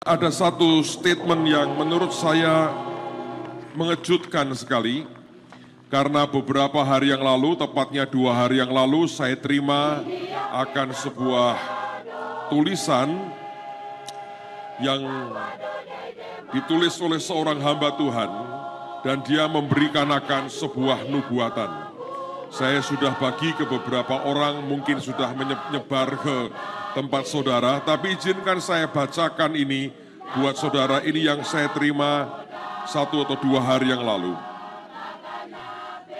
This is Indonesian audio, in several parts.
Ada satu statement yang menurut saya mengejutkan sekali, karena beberapa hari yang lalu, tepatnya 2 hari yang lalu, saya terima akan sebuah tulisan yang ditulis oleh seorang hamba Tuhan, dan dia memberikan akan sebuah nubuatan. Saya sudah bagi ke beberapa orang, mungkin sudah menyebar ke tempat saudara, tapi izinkan saya bacakan ini buat saudara. Ini yang saya terima 1 atau 2 hari yang lalu.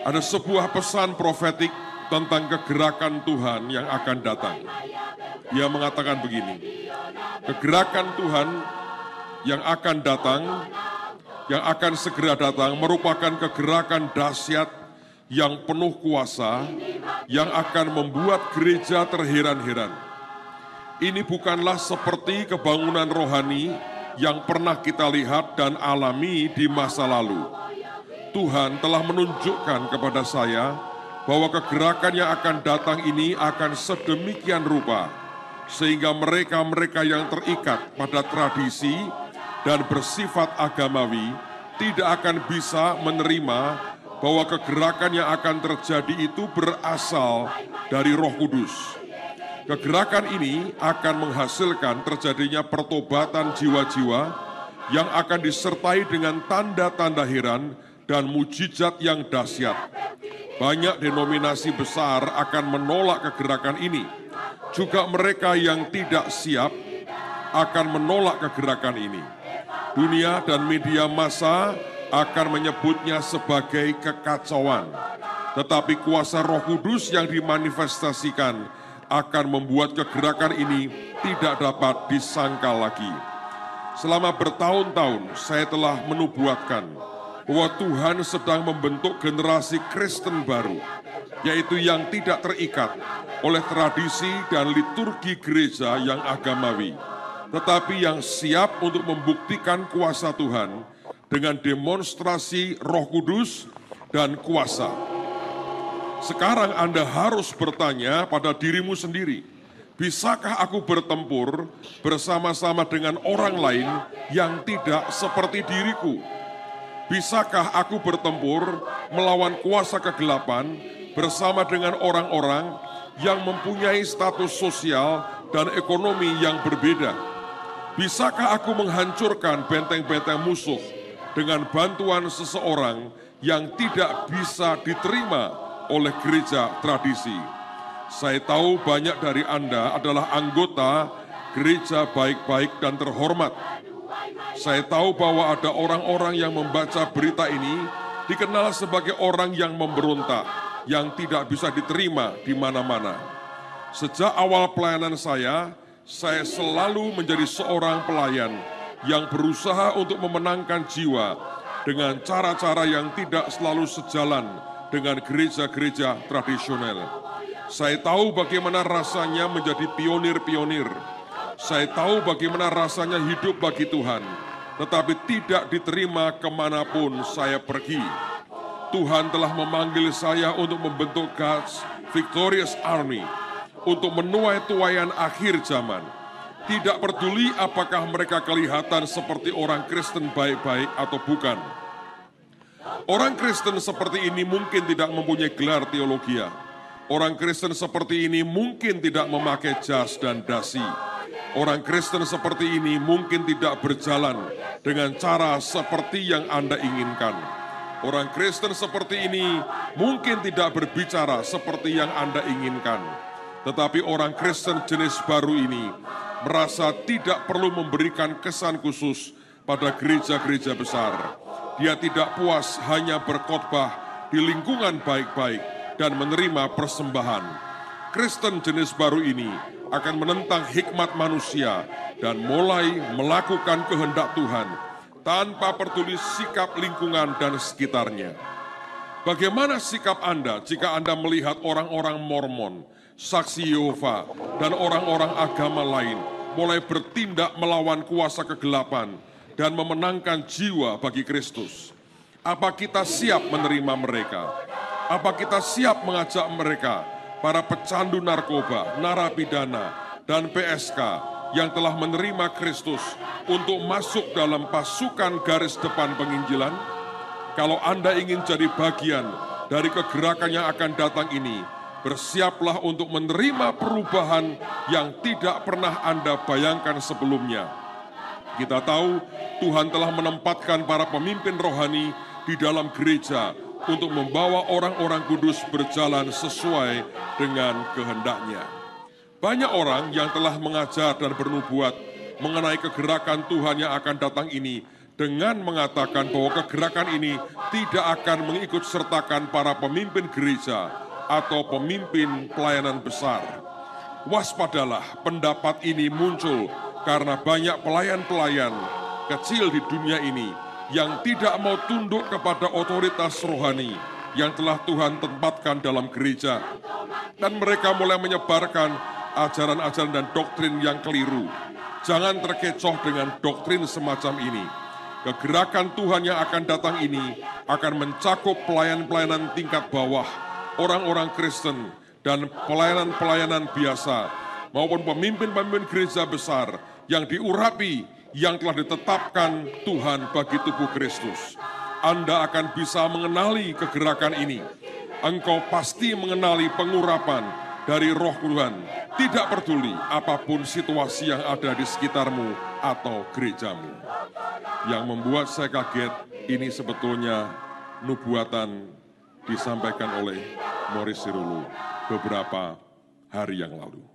Ada sebuah pesan profetik tentang kegerakan Tuhan yang akan datang. Dia mengatakan begini, kegerakan Tuhan yang akan datang, yang akan segera datang, merupakan kegerakan dahsyat yang penuh kuasa, yang akan membuat gereja terheran-heran. Ini bukanlah seperti kebangunan rohani yang pernah kita lihat dan alami di masa lalu. Tuhan telah menunjukkan kepada saya bahwa kegerakan yang akan datang ini akan sedemikian rupa, sehingga mereka-mereka yang terikat pada tradisi dan bersifat agamawi tidak akan bisa menerima bahwa kegerakan yang akan terjadi itu berasal dari Roh Kudus. Kegerakan ini akan menghasilkan terjadinya pertobatan jiwa-jiwa yang akan disertai dengan tanda-tanda heran dan mujizat yang dahsyat. Banyak denominasi besar akan menolak kegerakan ini. Juga mereka yang tidak siap akan menolak kegerakan ini. Dunia dan media massa akan menyebutnya sebagai kekacauan. Tetapi kuasa Roh Kudus yang dimanifestasikan akan membuat kegerakan ini tidak dapat disangkal lagi. Selama bertahun-tahun saya telah menubuatkan bahwa Tuhan sedang membentuk generasi Kristen baru, yaitu yang tidak terikat oleh tradisi dan liturgi gereja yang agamawi, tetapi yang siap untuk membuktikan kuasa Tuhan dengan demonstrasi Roh Kudus dan kuasa. Sekarang Anda harus bertanya pada dirimu sendiri, bisakah aku bertempur bersama-sama dengan orang lain yang tidak seperti diriku? Bisakah aku bertempur melawan kuasa kegelapan bersama dengan orang-orang yang mempunyai status sosial dan ekonomi yang berbeda? Bisakah aku menghancurkan benteng-benteng musuh dengan bantuan seseorang yang tidak bisa diterima oleh gereja tradisi? Saya tahu banyak dari Anda adalah anggota gereja baik-baik dan terhormat. Saya tahu bahwa ada orang-orang yang membaca berita ini dikenal sebagai orang yang memberontak, yang tidak bisa diterima di mana-mana. Sejak awal pelayanan saya selalu menjadi seorang pelayan yang berusaha untuk memenangkan jiwa dengan cara-cara yang tidak selalu sejalan dengan gereja-gereja tradisional. Saya tahu bagaimana rasanya menjadi pionir-pionir. Saya tahu bagaimana rasanya hidup bagi Tuhan, tetapi tidak diterima kemanapun saya pergi. Tuhan telah memanggil saya untuk membentuk God's Victorious Army, untuk menuai tuaian akhir zaman. Tidak peduli apakah mereka kelihatan seperti orang Kristen baik-baik atau bukan. Orang Kristen seperti ini mungkin tidak mempunyai gelar teologia. Orang Kristen seperti ini mungkin tidak memakai jas dan dasi. Orang Kristen seperti ini mungkin tidak berjalan dengan cara seperti yang Anda inginkan. Orang Kristen seperti ini mungkin tidak berbicara seperti yang Anda inginkan. Tetapi orang Kristen jenis baru ini merasa tidak perlu memberikan kesan khusus pada gereja-gereja besar. Dia tidak puas hanya berkhotbah di lingkungan baik-baik dan menerima persembahan. Kristen jenis baru ini akan menentang hikmat manusia dan mulai melakukan kehendak Tuhan tanpa peduli sikap lingkungan dan sekitarnya. Bagaimana sikap Anda jika Anda melihat orang-orang Mormon, Saksi Yehova, dan orang-orang agama lain mulai bertindak melawan kuasa kegelapan dan memenangkan jiwa bagi Kristus? Apa kita siap menerima mereka? Apa kita siap mengajak mereka, para pecandu narkoba, narapidana, dan PSK yang telah menerima Kristus untuk masuk dalam pasukan garis depan penginjilan? Kalau Anda ingin jadi bagian dari kegerakan yang akan datang ini, bersiaplah untuk menerima perubahan yang tidak pernah Anda bayangkan sebelumnya. Kita tahu Tuhan telah menempatkan para pemimpin rohani di dalam gereja untuk membawa orang-orang kudus berjalan sesuai dengan kehendak-Nya. Banyak orang yang telah mengajar dan bernubuat mengenai kegerakan Tuhan yang akan datang ini dengan mengatakan bahwa kegerakan ini tidak akan mengikut sertakan para pemimpin gereja atau pemimpin pelayanan besar. Waspadalah, pendapat ini muncul karena banyak pelayan-pelayan kecil di dunia ini yang tidak mau tunduk kepada otoritas rohani yang telah Tuhan tempatkan dalam gereja. Dan mereka mulai menyebarkan ajaran-ajaran dan doktrin yang keliru. Jangan terkecoh dengan doktrin semacam ini. Kegerakan Tuhan yang akan datang ini akan mencakup pelayan-pelayanan tingkat bawah, orang-orang Kristen, dan pelayanan-pelayanan biasa, maupun pemimpin-pemimpin gereja besar yang diurapi, yang telah ditetapkan Tuhan bagi tubuh Kristus. Anda akan bisa mengenali kegerakan ini. Engkau pasti mengenali pengurapan dari Roh Tuhan, tidak peduli apapun situasi yang ada di sekitarmu atau gerejamu. Yang membuat saya kaget, ini sebetulnya nubuatan disampaikan oleh Morris Sirulu beberapa hari yang lalu.